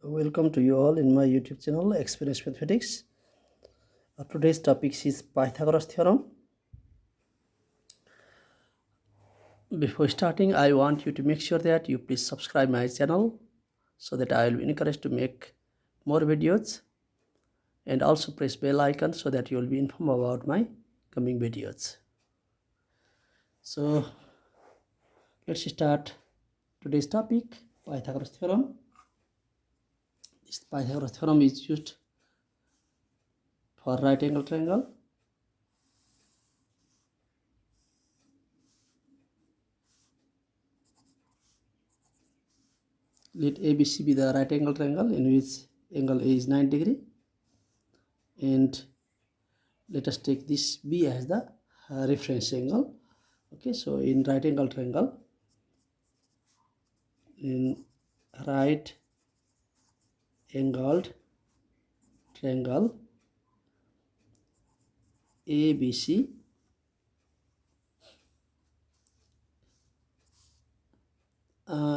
Welcome to you all in my YouTube channel Experience Mathematics. Today's topic is Pythagoras theorem. Before starting, I want you to make sure that you please subscribe my channel so that I will be encouraged to make more videos, and also press bell icon so that you will be informed about my coming videos. So let's start today's topic, Pythagoras theorem. This Pythagoras theorem is used for right angle triangle. Let ABC be the right angle triangle in which angle A is 90 degree, and let us take this B as the reference angle. Okay, so in right angle triangle, in right angled triangle ABC,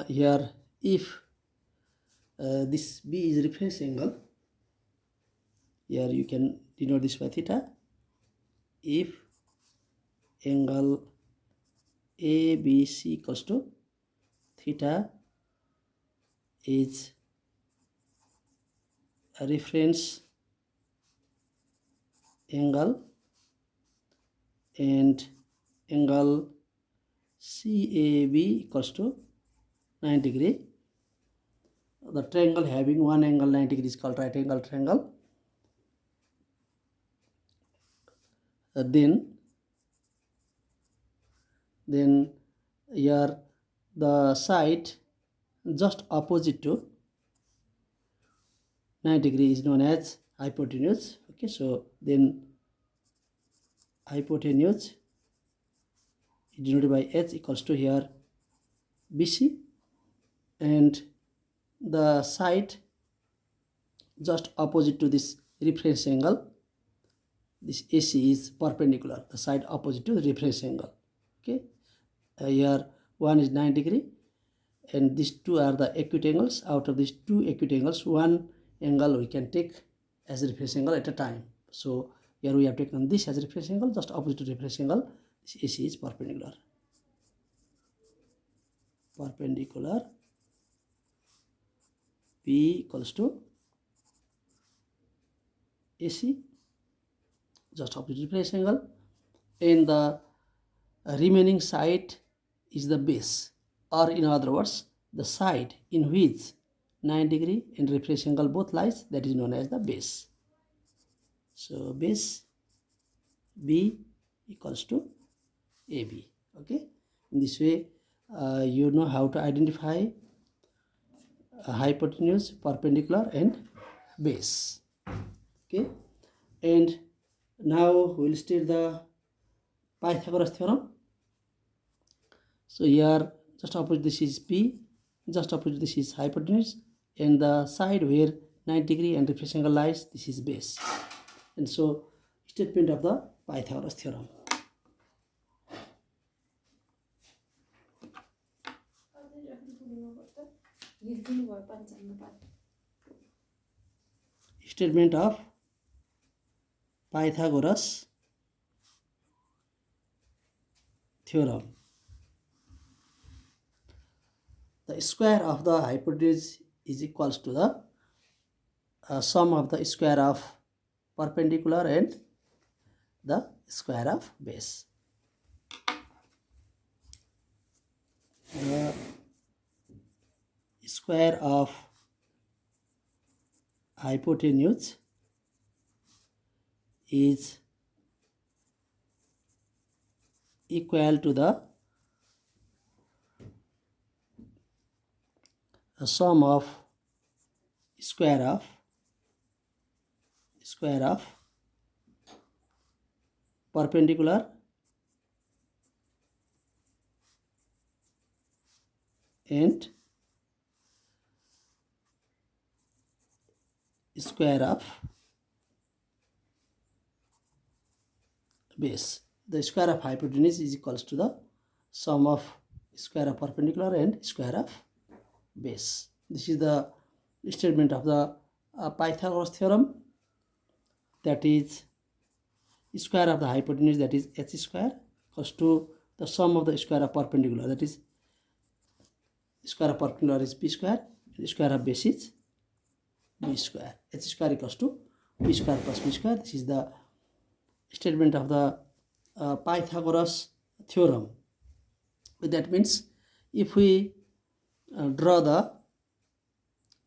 here if this B is reference angle, here you can denote this by theta. If angle ABC equals to theta is a reference angle and angle CAB equals to 90 degree, the triangle having one angle 90 degree is called right angle triangle. Then here the side just opposite to 90 degree is known as hypotenuse. Okay, so then hypotenuse is denoted by H equals to here BC, and the side just opposite to this reference angle, this AC is perpendicular, the side opposite to the reference angle. Okay, here one is 90 degree and these two are the acute angles. Out of these two acute angles, one angle we can take as a reference angle at a time. So here we have taken this as a reference angle, just opposite to reference angle. This AC is perpendicular. Perpendicular P equals to AC, just opposite reference angle, and the remaining side is the base, or in other words, the side in which 90 degree and reference angle both lies, that is known as the base. So base B equals to AB. Okay, in this way you know how to identify hypotenuse, perpendicular, and base. Okay, and now we will state the Pythagoras theorem. So here just opposite this is P, just opposite this is hypotenuse, and the side where 90 degree and reference angle lies, this is base. And so statement of the Pythagoras theorem. Statement of Pythagoras theorem. The square of the hypotenuse is equals to the sum of the square of perpendicular and the square of base. The square of hypotenuse is equal to the sum of square of perpendicular and square of base. The square of hypotenuse is equals to the sum of square of perpendicular and square of base. This is the statement of the Pythagoras theorem, that is square of the hypotenuse, that is h square, equals to the sum of the square of perpendicular, that is square of perpendicular is b square, and square of base is b square. H square equals to b square plus b square. This is the statement of the Pythagoras theorem. That means if we draw the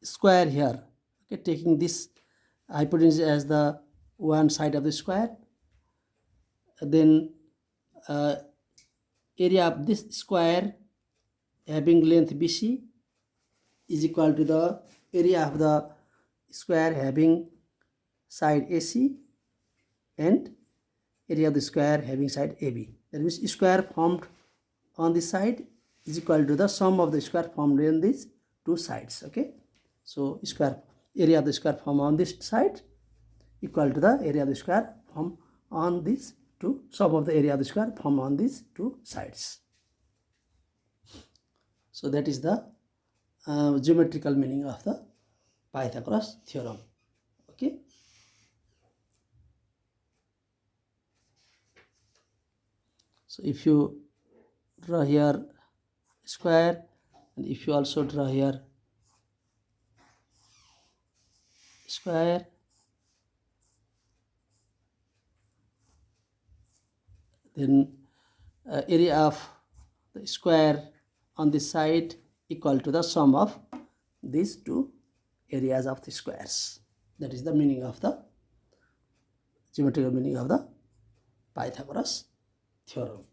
square here, okay, taking this hypotenuse as the one side of the square, then area of this square having length BC is equal to the area of the square having side AC and area of the square having side AB. That means square formed on this side is equal to the sum of the square formed on these two sides. Okay, so square area of the square formed on this side equal to the area of the square formed on these two, sum of the area of the square formed on these two sides. So that is the geometrical meaning of the Pythagoras theorem. Okay. So if you draw here square, and if you also draw here square, then area of the square on this side equal to the sum of these two areas of the squares. That is the meaning of the geometrical meaning of the Pythagoras theorem.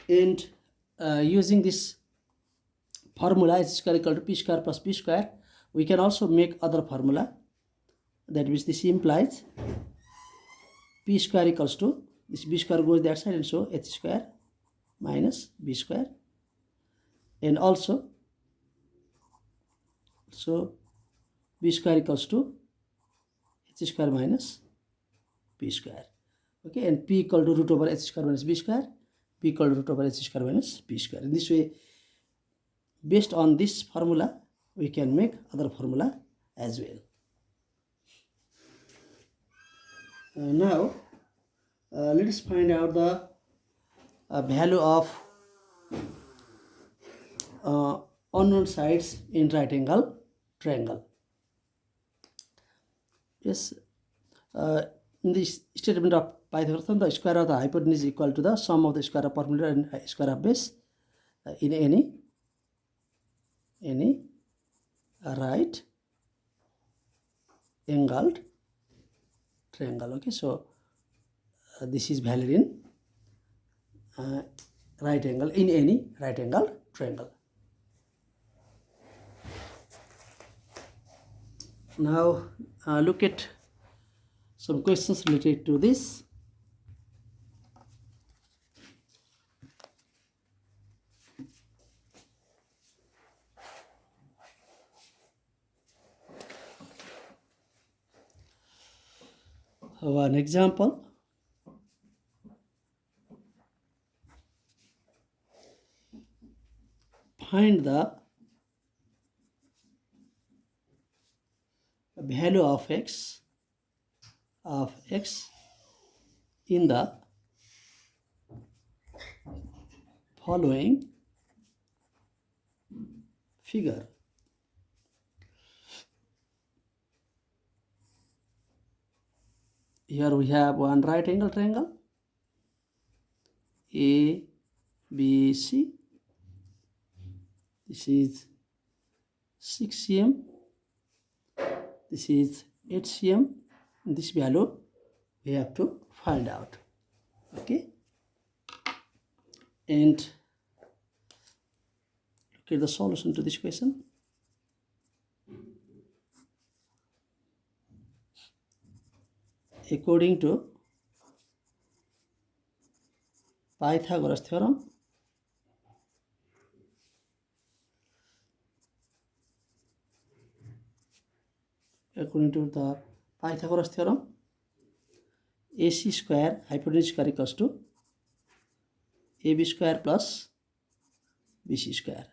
And using this formula h square equal to p square plus b square, we can also make other formula. That means this implies p square equals to, this b square goes that side, and so h square minus b square, and also so b square equals to h square minus b square. Okay, and p equal to root over h square minus b square, p equal to root over h square minus b square. In this way, based on this formula, we can make other formula as well. Now let us find out the value of unknown sides in right angle triangle. Yes, in this statement of Pythagoras, the square of the hypotenuse is equal to the sum of the square of perpendicular and square of base in any right angled triangle. Okay, so this is valid in right angle, in any right angle triangle. Now look at some questions related to this. One example. Find the value of x in the following figure. Here we have one right angle triangle, A, B, C. This is 6 cm. This is 8 cm. This value we have to find out. Okay. And look at the solution to this question. According to Pythagoras theorem, Pythagoras theorem, AC square hypotenuse square equals to AB square plus BC square.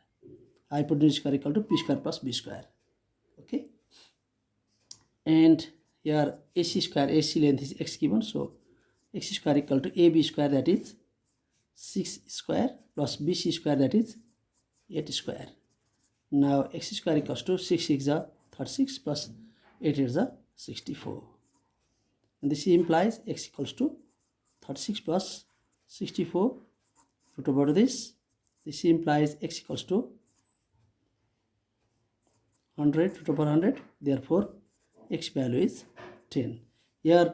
Hypotenuse square equal to P square plus B square. Okay. And here AC square, AC length is x given, so x square equal to AB square, that is 6 square, plus BC square, that is 8 square. Now x square equals to 6 is 36 plus 8 is 64. And this implies x equals to 36 plus 64. Put over this implies x equals to 100 root over 100. Therefore x value is 10. Here,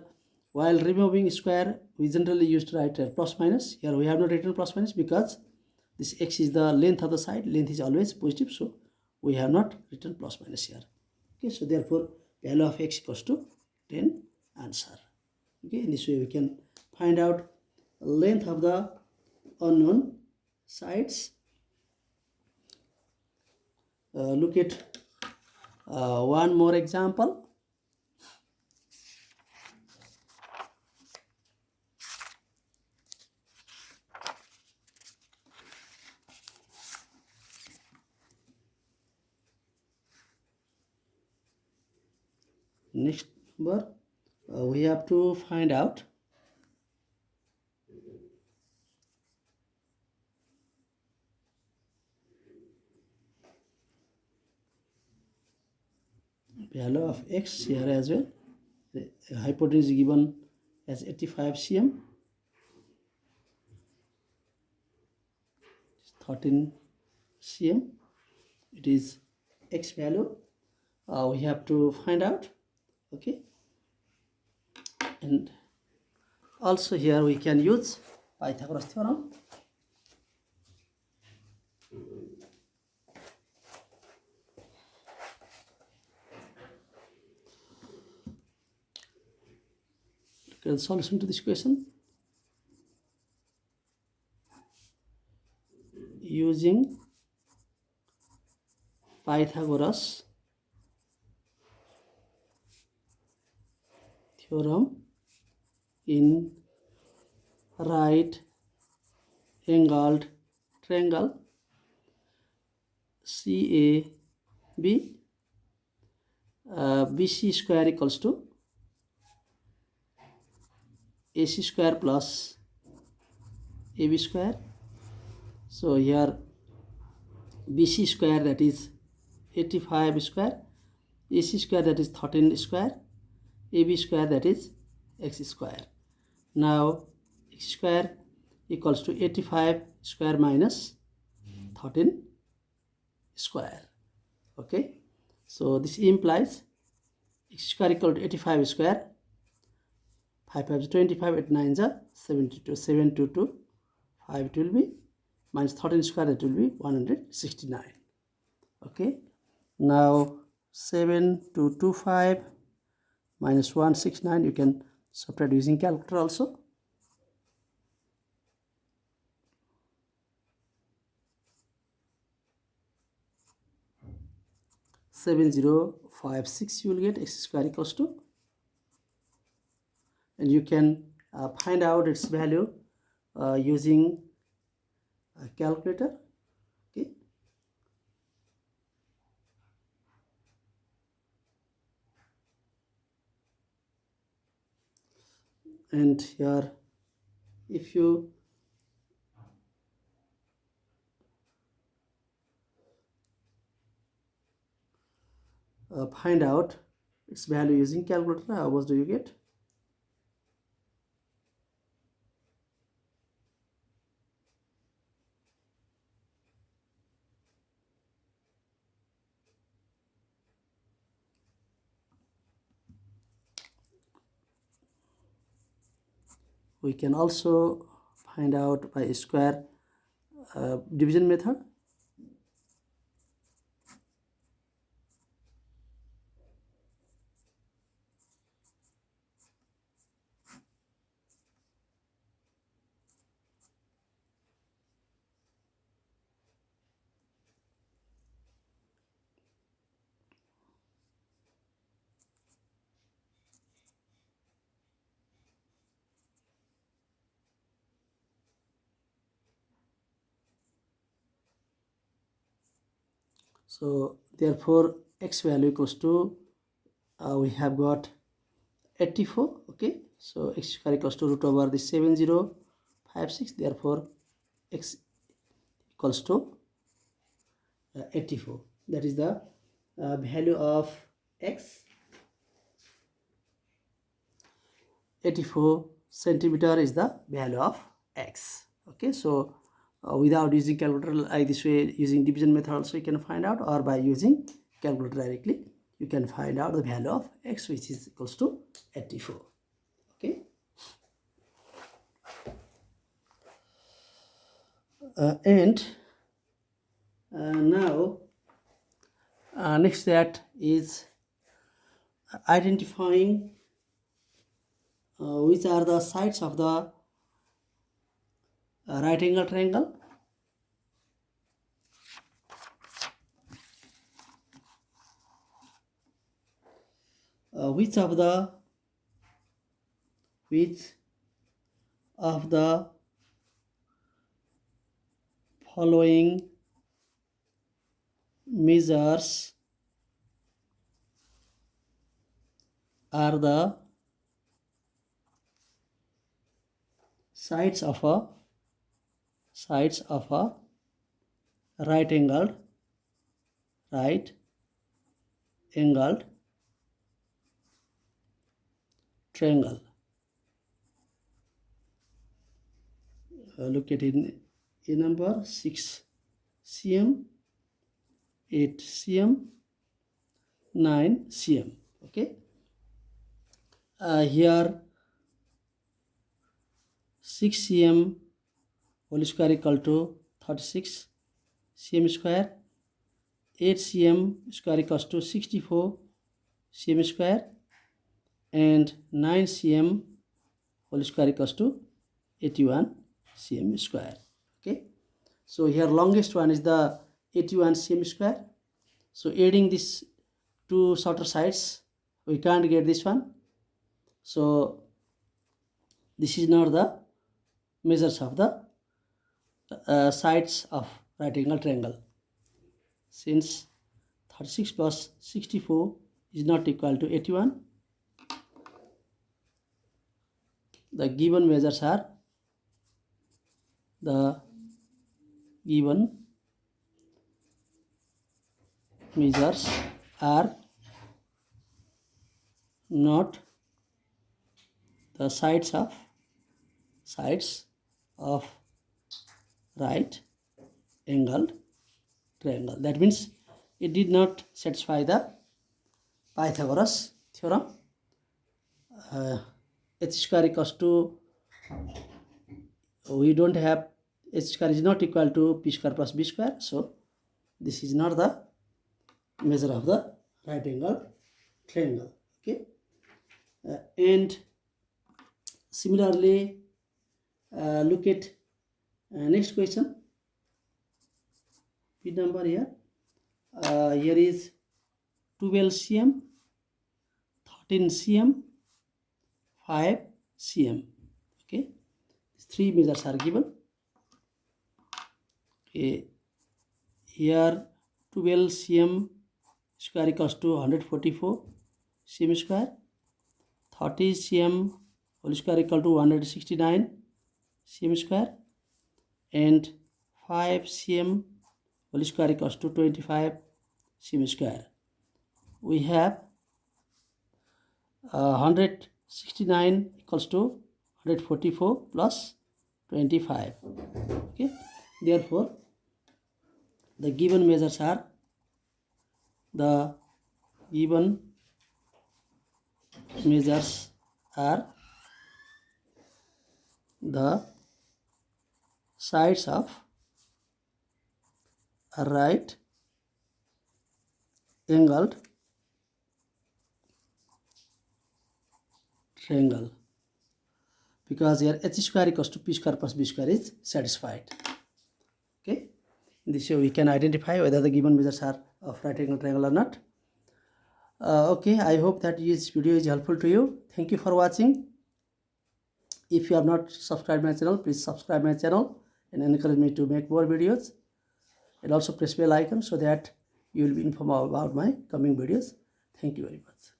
while removing square, we generally used to write plus minus. Here we have not written plus minus because this x is the length of the side. Length is always positive, so we have not written plus minus here. Okay, so therefore value of x equals to 10, answer. Okay, in this way we can find out length of the unknown sides. Look at one more example. Next number, we have to find out value of x here as well. The hypotenuse given as 85 cm, 13 cm. It is x value. We have to find out. Okay, and also here we can use Pythagoras theorem. Look at the solution to this question. Using Pythagoras theorem in right angled triangle CAB, BC square equals to AC square plus AB square. So here BC square, that is 85 square, AC square, that is 13 square, AB square, that is x square. Now x square equals to 85 square minus 13 square. Okay, so this implies x square equal to 85 square, 5 5 is 25, 8 9 is 72, 7 2 2, 5 it will be, minus 13 square, it will be 169. Okay, now 7 2 2 5 minus 169, you can subtract using calculator also. 7056 you will get x square equals to, and you can find out its value using a calculator. Okay, and here if you find out its value using calculator, how much do you get? We can also find out by square division method. So therefore x value equals to we have got 84. Okay, so x square equals to root over the 7056. Therefore x equals to 84. That is the value of x. 84 centimeter is the value of x. Okay, so without using calculator like this way, using division method also you can find out, or by using calculator directly you can find out the value of x, which is equals to 84. Okay, and now next that is identifying which are the sides of the right angle triangle. Which of the following measures are the sides of a right angled triangle. Look at it in number 6 cm, 8 cm, 9 cm. Okay, here 6 cm whole square equal to 36 cm square, 8 cm square equals to 64 cm square, and 9 cm whole square equals to 81 cm square. Okay, so here longest one is the 81 cm square. So adding these two shorter sides, we can't get this one. So this is not the measures of the sides of right angle triangle, since 36 plus 64 is not equal to 81. The given measures are not the sides of right angled triangle. That means it did not satisfy the Pythagoras theorem. H square equals to, we don't have, h square is not equal to p square plus b square, so this is not the measure of the right angle triangle. Okay, and similarly look at next question. P number here. Here is 12 cm, 13 cm, 5 cm. Okay, these three measures are given. Okay, here 12 cm square equals to 144 cm square, 30 cm whole square equal to 169 cm square, and 5 cm whole square equals to 25 cm square. We have 169 equals to 144 plus 25. Okay, therefore the given measures are the sides of a right angled triangle, because here h square equals to p square plus b square is satisfied. Okay, in this way we can identify whether the given measures are of right angle triangle or not. Okay, I hope that this video is helpful to you. Thank you for watching. If you have not subscribed my channel, please subscribe my channel and encourage me to make more videos, and also press bell icon so that you will be informed about my coming videos. Thank you very much.